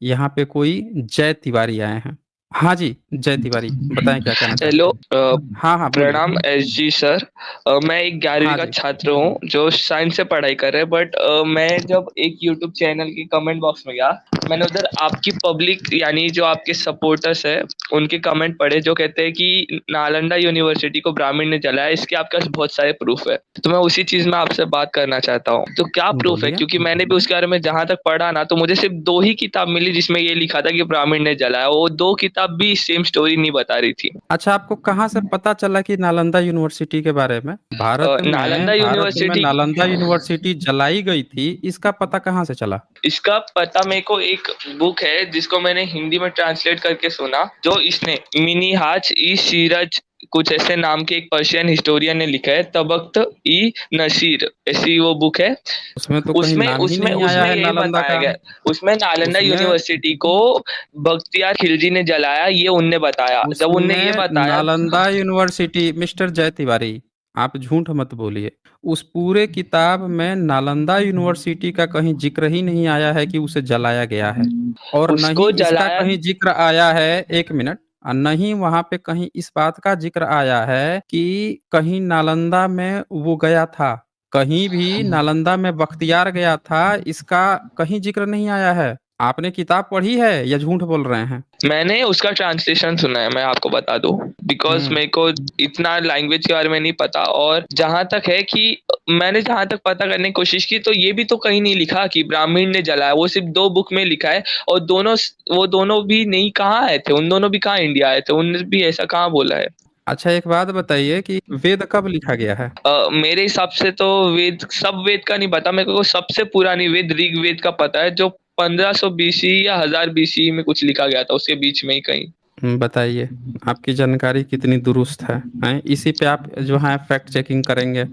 यहाँ पे कोई जय तिवारी आए हैं। हाँ जी, जय तिवारी, बताएँ क्या कहना हेलो, चाहते हैं? हाँ, हाँ, बोलिए। प्रणाम एस जी सर। मैं एक 11वीं हाँ का जी। छात्र हूँ जो साइंस से पढ़ाई कर रहे हैं, बट मैं जब एक यूट्यूब चैनल के कमेंट बॉक्स में गया, मैंने उधर आपकी पब्लिक यानी जो आपके सपोर्टर्स है उनके कमेंट पढ़े जो कहते हैं कि नालंदा यूनिवर्सिटी को ब्राह्मण ने जलाया। इसके आपके पास बहुत सारे प्रूफ है, तो मैं उसी चीज में आपसे बात करना चाहता हूँ। तो क्या प्रूफ है? बोलिए। क्योंकि मैंने भी उसके बारे में जहां तक पढ़ा ना, तो मुझे सिर्फ दो ही किताब मिली जिसमें ये लिखा था कि ब्राह्मण ने जलाया। वो दो किताब भी सेम स्टोरी नहीं बता रही थी। अच्छा, आपको कहाँ से पता चला कि नालंदा यूनिवर्सिटी के बारे में? नालंदा भारत में यूनिवर्सिटी, नालंदा यूनिवर्सिटी जलाई गई थी, इसका पता कहाँ से चला? इसका पता मेरे को एक बुक है जिसको मैंने हिंदी में ट्रांसलेट करके सुना, जो इसने मिनिहाज ई सीरज कुछ ऐसे नाम के एक पर्शियन हिस्टोरियन ने लिखा है, तबख्त ई नसीर ऐसी वो बुक है। उसमें तो कहीं उसमें नाम ही उसमें नहीं आया उसमें है यही नालंदा बताया का। गया, उसमें नालंदा उसमें यूनिवर्सिटी को बख्तियार खिलजी ने जलाया, ये उनने बताया। जब उनने ये उसमें बताया, नालंदा यूनिवर्सिटी, मिस्टर जय तिवारी, आप झूठ मत बोलिए। उस पूरे किताब में नालंदा यूनिवर्सिटी का कहीं जिक्र ही नहीं आया है कि उसे जलाया गया है। और न ही उसको इसका जलाया। कहीं जिक्र आया है, एक मिनट, न ही वहां पे कहीं इस बात का जिक्र आया है कि कहीं नालंदा में वो गया था। कहीं भी नालंदा में बख्तियार गया था, इसका कहीं जिक्र नहीं आया है। आपने किताब पढ़ी है या झूठ बोल रहे हैं? मैंने उसका ट्रांसलेशन सुना है, मैं आपको बता दूं, बिकॉज हम्म। मेरे को इतना लैंग्वेज के बारे में नहीं पता। और जहां तक है कि मैंने जहां तक पता करने की कोशिश की, तो ये भी तो कहीं नहीं लिखा कि ब्राह्मण ने जलाया। वो सिर्फ दो बुक में लिखा है, और दोनों, वो दोनों भी नहीं, कहाँ आए थे उन दोनों भी, कहाँ इंडिया आए थे, उनने भी ऐसा कहाँ बोला है? अच्छा, एक बात बताइए कि वेद कब लिखा गया है? मेरे हिसाब से तो वेद, सब वेद का नहीं पता मेरे को। सबसे पुरानी वेद ऋग्वेद का पता है, जो 1500 बीसी या 1000 बीसी में कुछ लिखा गया था, उसके बीच में ही कहीं। बताइए, आपकी जानकारी कितनी दुरुस्त है, हैं? इसी पे आप जो है फैक्ट चेकिंग करेंगे।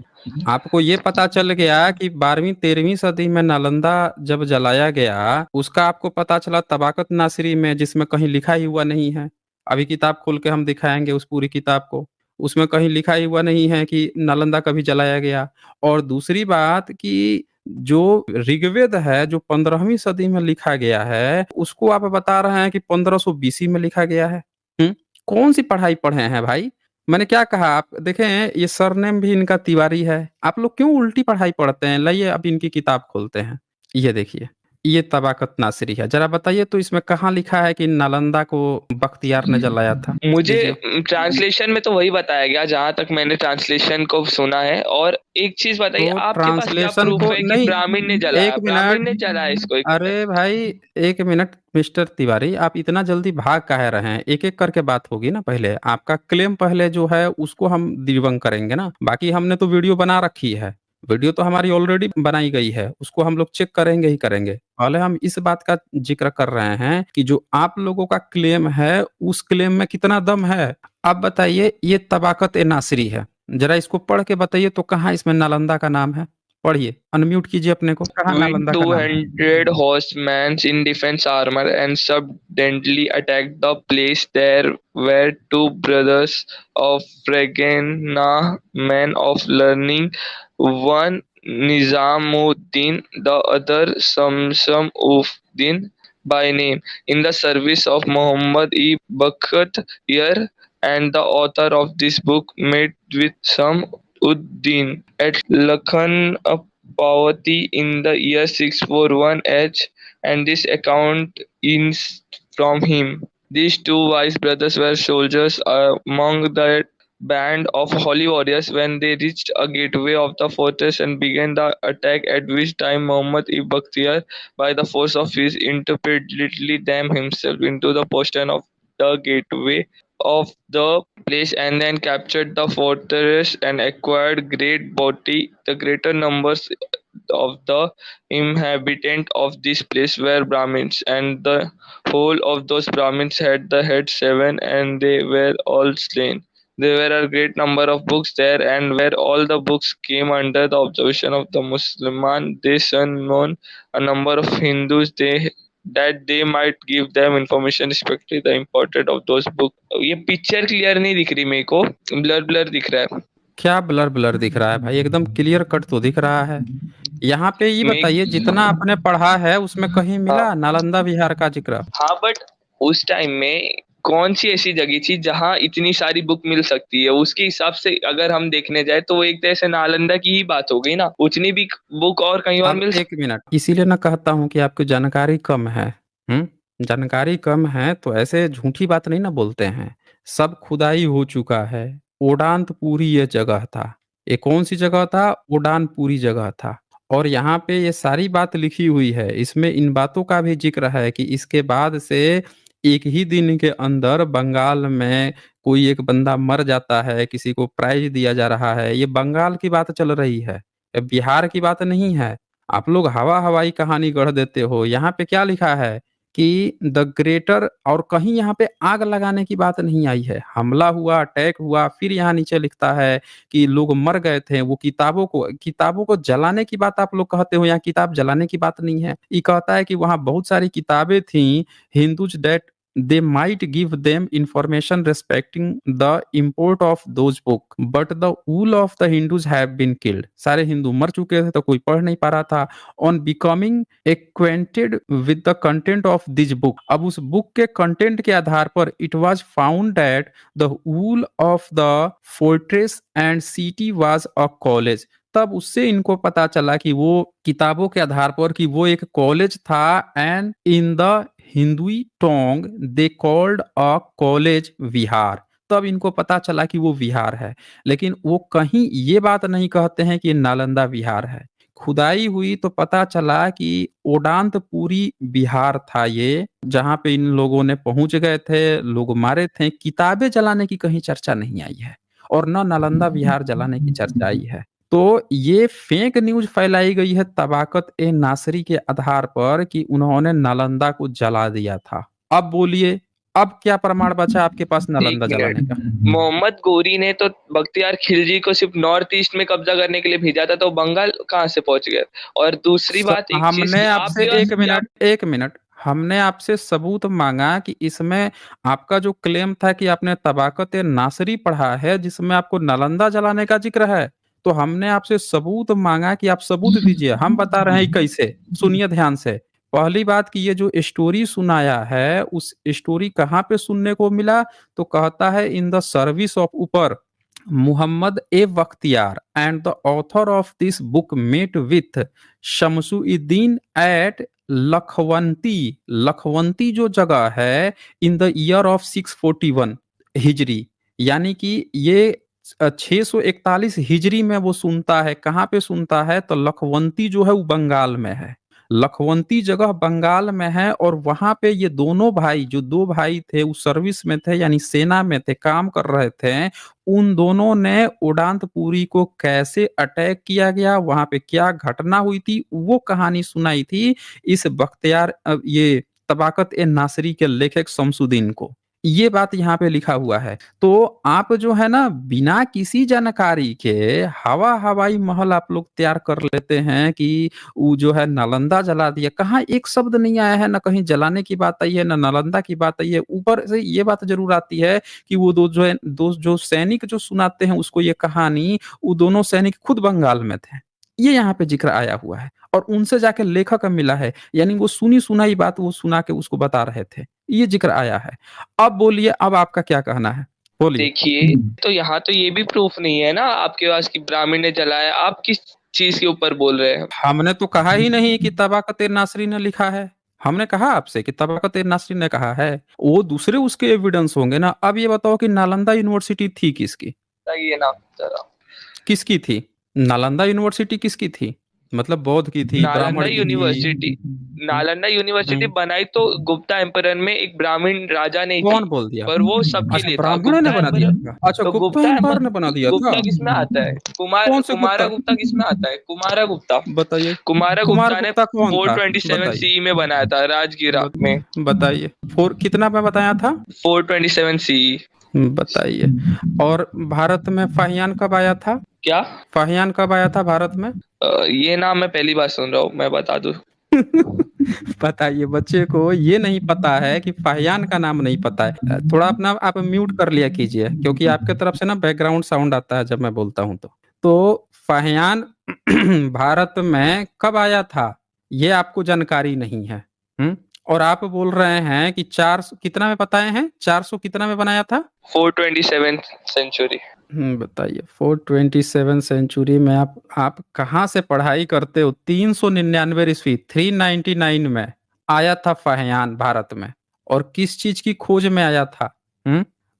आपको ये पता चल गया कि 12वीं 13वीं सदी में नालंदा जब जलाया गया, उसका आपको पता चला तबाकत नासिरी में, जिसमें कहीं लिखा ही हुआ नहीं है। अभी किताब खोल के हम दिखाएंगे उस पूरी किताब को। उसमें कहीं लिखा ही हुआ नहीं है कि नालंदा कभी जलाया गया। और दूसरी बात कि जो ऋग्वेद है, जो 15वीं सदी में लिखा गया है, उसको आप बता रहे हैं कि 1500 बीसी में लिखा गया है। हम्म। कौन सी पढ़ाई पढ़े हैं भाई? मैंने क्या कहा? आप देखें, ये सरनेम भी इनका तिवारी है। आप लोग क्यों उल्टी पढ़ाई पढ़ते हैं? लाइए अब इनकी किताब खोलते हैं। ये देखिए, ये तबाकत नासिरी है। जरा बताइए तो इसमें कहाँ लिखा है कि नालंदा को बख्तियार ने जलाया था? मुझे दीजिए। ट्रांसलेशन में तो वही बताया गया जहां तक मैंने ट्रांसलेशन को सुना है। और एक चीज बताइए, तो आपके पास क्या ट्रांसलेशन प्रूफ को है कि नहीं, ब्राह्मण ने जलाया? एक ब्राह्मण मिनट। ने जलाया इसको, एक अरे मिनट। भाई, एक मिनट मिस्टर तिवारी, आप इतना जल्दी भाग काहे रहे हैं? एक एक करके बात होगी ना। पहले आपका क्लेम पहले जो है उसको हम डिबंक करेंगे ना। बाकी हमने तो वीडियो बना रखी है। वीडियो तो हमारी ऑलरेडी बनाई गई है, उसको हम लोग चेक करेंगे ही करेंगे। पहले हम इस बात का जिक्र कर रहे हैं कि जो आप लोगों का क्लेम है, उस क्लेम में कितना दम है। आप बताइए, ये तबाकत ए नासरी है, जरा इसको पढ़ के बताइए तो कहाँ इसमें नालंदा का नाम है? पढ़िए, अनम्यूट कीजिए अपने को, कहाँ With नालंदा का नाम है? 200 horsemen in defense armor and suddenly attacked the place. There were two brothers of Phrygia, men of learning, one Nizamuddin, the other Samsam-ud-Din by name, in the service of Muhammad-i-Bakhtiyar, and the author of this book met with Sam-ud-Din at Lakhanpawati in the year 641 H, and this account is from him. These two wise brothers were soldiers among the band of holy warriors when they reached a gateway of the fortress and began the attack, at which time Muhammad ibn Bakhtiyar, by the force of his intrepidity, damned himself into the postern of the gateway of the place, and then captured the fortress and acquired great booty. The greater numbers of the inhabitants of this place were Brahmins, and the whole of those Brahmins had the head seven, and they were all slain. There were a great number of books there, and where all the books came under the observation of the Musliman, they summoned a number of Hindus that they might give them information respecting the importance of those books. ये picture clear नहीं दिख रही मेरे को, blur blur दिख रहा है। क्या ब्लर ब्लर दिख रहा है भाई, एकदम क्लियर कट तो दिख रहा है। यहाँ पे ये बताइए, जितना आपने पढ़ा है उसमें कहीं हाँ मिला नालंदा विहार का जिक्र? हाँ, बट उस टाइम में कौन सी ऐसी जगह थी जहां इतनी सारी बुक मिल सकती है? उसके हिसाब से अगर हम देखने जाए तो वो एक तरह से नालंदा की ही बात हो गई ना, उतनी भी बुक और कहीं और अब मिल एक मिनट, इसीलिए ना कहता हूँ कि आपकी जानकारी कम है। जानकारी कम है तो ऐसे झूठी बात नहीं ना बोलते हैं। सब खुदाई हो चुका है। उड़ानपुरी ये जगह था। ये कौन सी जगह था? उड़ानपुरी जगह था। और यहाँ पे ये सारी बात लिखी हुई है, इसमें इन बातों का भी जिक्र है कि इसके बाद से एक ही दिन के अंदर बंगाल में कोई एक बंदा मर जाता है, किसी को प्राइज दिया जा रहा है। ये बंगाल की बात चल रही है, ये बिहार की बात नहीं है। आप लोग हवा हवाई कहानी गढ़ देते हो। यहाँ पे क्या लिखा है कि द ग्रेटर, और कहीं यहाँ पे आग लगाने की बात नहीं आई है। हमला हुआ, अटैक हुआ, फिर यहाँ नीचे लिखता है कि लोग मर गए थे। वो किताबों को जलाने की बात आप लोग कहते हो, यहाँ किताब जलाने की बात नहीं है। ये कहता है कि वहाँ बहुत सारी किताबें थी, Hindus that they might give them information respecting the import of those book, but the whole of the Hindus have been killed। सारे हिंदू मर चुके थे तो कोई पढ़ नहीं पा रहा था। On becoming acquainted with the content of this book, अब उस बुक के कंटेंट के आधार पर it was found that the whole of the fortress and city was a college। तब उससे इनको पता चला कि वो किताबों के आधार पर कि वो एक कॉलेज था। And in the Hindui tongue they called a college Vihar. तब इनको पता चला कि वो विहार है। लेकिन वो कहीं ये बात नहीं कहते हैं कि नालंदा विहार है। खुदाई हुई तो पता चला कि ओडांतपुरी बिहार था ये, जहाँ पे इन लोगों ने पहुंच गए थे, लोग मारे थे। किताबें जलाने की कहीं चर्चा नहीं आई है, और न नालंदा विहार जलाने की चर्चा आई है। तो ये फेक न्यूज फैलाई गई है तबाकत ए नासरी के आधार पर कि उन्होंने नालंदा को जला दिया था। अब बोलिए, अब क्या प्रमाण बचा आपके पास एक नालंदा जलाने का? मिनट, मोहम्मद गोरी ने तो बख्तियार खिलजी को सिर्फ नॉर्थ ईस्ट में कब्जा करने के लिए भेजा था, तो बंगाल कहाँ से पहुंच गए? और दूसरी बात एक चीज हमने की आपसे आपके पास एक क्या? मिनट, एक मिनट, हमने आपसे सबूत मांगा कि इसमें आपका जो क्लेम था कि आपने तबाकत नासरी पढ़ा है जिसमें आपको नालंदा जलाने का जिक्र है, तो हमने आपसे सबूत मांगा कि आप सबूत दीजिए। हम बता रहे हैं कैसे, सुनिए ध्यान से। पहली बात कि ये जो स्टोरी सुनाया है, उस स्टोरी कहाँ पे सुनने को मिला? तो कहता है इन द सर्विस ऑफ ऊपर मुहम्मद ए Bakhtiyar and the author of this book met with Shamsuddin at Lakhwanti. Lakhwanti जो जगह है, in the year of 641 Hijri, यानी कि ये 641 हिजरी में वो सुनता है। कहाँ पे सुनता है? तो लखवंती जो है वो बंगाल में है। लखवंती जगह बंगाल में है, और वहां पे ये दोनों भाई, जो दो भाई थे, वो सर्विस में थे, यानी सेना में थे, काम कर रहे थे। उन दोनों ने उड़ानपुरी को कैसे अटैक किया गया, वहां पे क्या घटना हुई थी, वो कहानी सुनाई थी इस बख्तियार ये तबाकत ए नासरी के लेखक शमसुद्दीन को। ये बात यहाँ पे लिखा हुआ है। तो आप जो है ना, बिना किसी जानकारी के हवा हवाई महल आप लोग तैयार कर लेते हैं कि वो जो है नालंदा जला दिया। कहाँ एक शब्द नहीं आया है, ना कहीं जलाने की बात आई है, ना नालंदा की बात आई है। ऊपर से ये बात जरूर आती है कि वो दो जो सैनिक जो सुनाते हैं उसको ये कहानी, वो दोनों सैनिक खुद बंगाल में थे। ये यहाँ पे जिक्र आया हुआ है, और उनसे जाके लेखक मिला है, यानी वो सुनी सुनाई बात वो सुना के उसको बता रहे थे। ये जिक्र आया है। अब बोलिए, अब आपका क्या कहना है? बोलिए। देखिए, तो यहाँ तो ये भी प्रूफ नहीं है ना आपके पास कि ब्राह्मण ने जलाया। आप किस चीज के ऊपर बोल रहे हैं? हमने तो कहा ही नहीं कि तबाकत नासरी ने लिखा है। हमने कहा आपसे कि तबाकत नासरी ने कहा है, वो दूसरे उसके एविडेंस होंगे ना। अब ये बताओ कि नालंदा यूनिवर्सिटी थी किसकी? बताइए ना जरा। किसकी थी? नालंदा यूनिवर्सिटी किसकी थी? मतलब बौद्ध की थी, नालंदा ब्राह्मण की थी? यूनिवर्सिटी, नालंदा यूनिवर्सिटी हम्म, बनाई तो गुप्ता एम्परर में एक ब्राह्मण राजा ने थी, कौन बोल दिया? पर वो सबके अच्छा, लिए था ब्राह्मण ने गुप्ता बना दिया एम्परर। था? अच्छा, तो गुप्ता गुप्ता एम्पायर ने बना दिया था? गुप्ता किस में आता है? कौन से कुमारा गुप्ता? गुप्ता किस में आता है? कुमारा गुप्ता। बताइए। कुमारा कुमार गुप्ता ने गुप्ता कौन था? 427 बताइए। सीई में बनाया था राजगीरा में। बताइए, फोर कितना में बताया था? 427 सीई। बताइए। और भारत में फाहियान कब आया था? क्या? फाहियान कब आया था भारत में? ये नाम मैं पहली बार सुन रहा हूँ, मैं बता दूं। बताइए, बच्चे को ये नहीं पता है कि फाहियान का नाम नहीं पता है। थोड़ा अपना आप म्यूट कर लिया कीजिए, क्योंकि आपके तरफ से ना बैकग्राउंड साउंड आता है जब मैं बोलता हूँ तो फाहियान भारत में कब आया था ये आपको जानकारी नहीं है। और आप बोल रहे हैं कि 400 कितना में बताए हैं, 400 कितना में बनाया था? 427th century. बताइए 427 सेंचुरी में आप कहाँ से पढ़ाई करते हो? 399 ईस्वी 399 में आया था फाहियान भारत में। और किस चीज की खोज में आया था?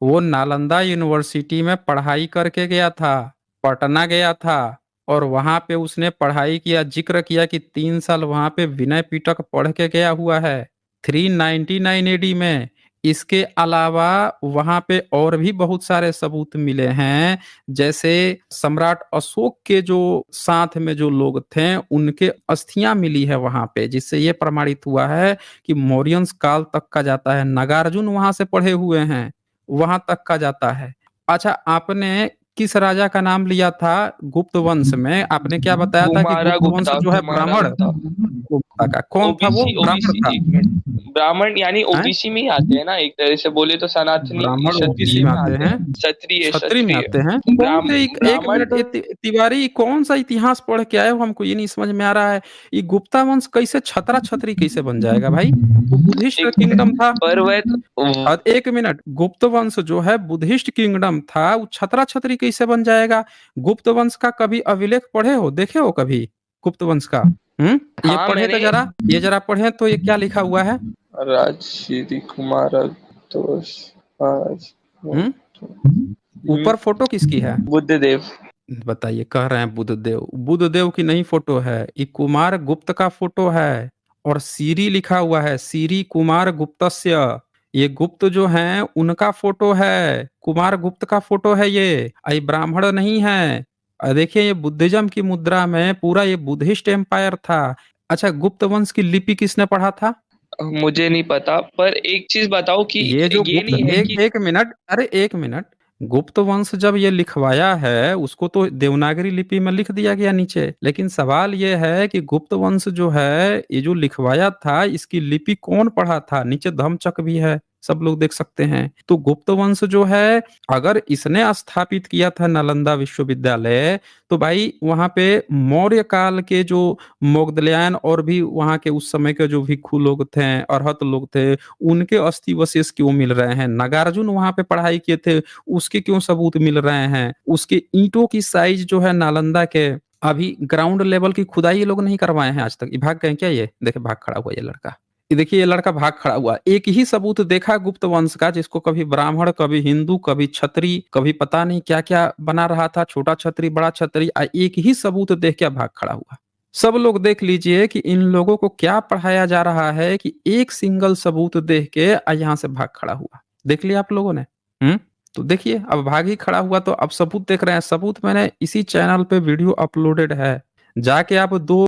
वो नालंदा यूनिवर्सिटी में पढ़ाई करके गया था, पटना गया था, और वहां पे उसने पढ़ाई किया, जिक्र किया कि 3 साल वहां पे विनय पिटक पढ़ के गया हुआ है 399 एडी में। इसके अलावा वहां पे और भी बहुत सारे सबूत मिले हैं, जैसे सम्राट अशोक के जो साथ में जो लोग थे उनके अस्थियां मिली है वहां पे, जिससे ये प्रमाणित हुआ है कि मौर्यन काल तक का जाता है। नागार्जुन वहां से पढ़े हुए हैं, वहां तक का जाता है। अच्छा, आपने किस राजा का नाम लिया था गुप्त वंश में? आपने क्या बताया था कि गुप्त वंश जो है कुमारा ब्राह्मण गुप्ता। गुप्ता का कौन था? वो ओबीसी ब्राह्मण ओबीसी था? एक मिनट, ब्राह्मण यानी हैं? ओबीसी में ही आते हैं ना, एक तरह से बोले तो सनातनी ब्राह्मण ओबीसी क्षत्रिय में में आते आते हैं, हैं, क्षत्रिय छतरी में क्षत्रिय। आते हैं। कौन से एक मिनट, ब्राह्मण तिवारी कौन सा इतिहास पढ़ के आए हो? हमको ये नहीं समझ में आ रहा है। ये गुप्ता वंश कैसे छतरा छतरी कैसे बन जाएगा भाई? वो बुद्धिस्ट एक किंगडम था। पर्वत। और एक मिनट, गुप्त वंश जो है बुद्धिस्ट किंगडम था, वो छतरा छतरी कैसे बन जाएगा? गुप्त वंश का कभी अभिलेख पढ़े हो, देखे हो कभी गुप्त वंश का? ये हाँ पढ़े तो मैंने जरा, ये जरा पढ़े तो ये क्या लिखा हुआ है? राजश्री कुमार दोष आज हम्म ऊपर फोटो किसकी है? बुद्धदेव। बताइए, कह रहे हैं बुद्धदेव। बुद्धदेव की नहीं फोटो है, ये कुमार गुप्त का फोटो है। और सीरी लिखा हुआ है, सीरी कुमार गुप्तस्य। ये गुप्त जो हैं उनका फोटो है, कुमार गुप्त का फोटो है ये ब्राह्मण नहीं है। देखिए, ये बुद्धिज्म की मुद्रा में पूरा ये बुद्धिस्ट एम्पायर था। अच्छा, गुप्त वंश की लिपि किसने पढ़ा था? मुझे नहीं पता, पर एक चीज बताओ कि ये जो ये गुप्त, नहीं है एक कि एक मिनट, अरे एक मिनट। गुप्त वंश जब ये लिखवाया है उसको तो देवनागरी लिपि में लिख दिया गया नीचे, लेकिन सवाल ये है कि गुप्त वंश जो है ये जो लिखवाया था इसकी लिपि कौन पढ़ा था? नीचे धम्मचक्र भी है, सब लोग देख सकते हैं। तो गुप्त वंश जो है अगर इसने स्थापित किया था नालंदा विश्वविद्यालय, तो भाई वहां पे मौर्य काल के जो मोगदलियान और भी वहां के उस समय के जो भिक्षु लोग थे, अरहत लोग थे, उनके अस्थि अवशेष क्यों मिल रहे हैं? नागार्जुन वहां पे पढ़ाई किए थे, उसके क्यों सबूत मिल रहे हैं? उसके ईंटों की साइज जो है नालंदा के, अभी ग्राउंड लेवल की खुदाई ये लोग नहीं करवाए हैं आज तक। ये भाग गए क्या? ये देखे भाग खड़ा हुआ ये लड़का, ये देखिए ये लड़का भाग खड़ा हुआ। एक ही सबूत देखा गुप्त वंश का, जिसको कभी ब्राह्मण, कभी हिंदू, कभी छतरी, कभी पता नहीं क्या क्या बना रहा था, छोटा छतरी, बड़ा छतरी, एक ही सबूत देख के भाग खड़ा हुआ। सब लोग देख लीजिए कि इन लोगों को क्या पढ़ाया जा रहा है कि एक सिंगल सबूत देख के यहाँ से भाग खड़ा हुआ। देख लिया आप लोगों ने? तो देखिए, अब भाग ही खड़ा हुआ, तो अब सबूत देख रहे हैं। सबूत मैंने इसी चैनल पे वीडियो अपलोडेड है, जाके आप दो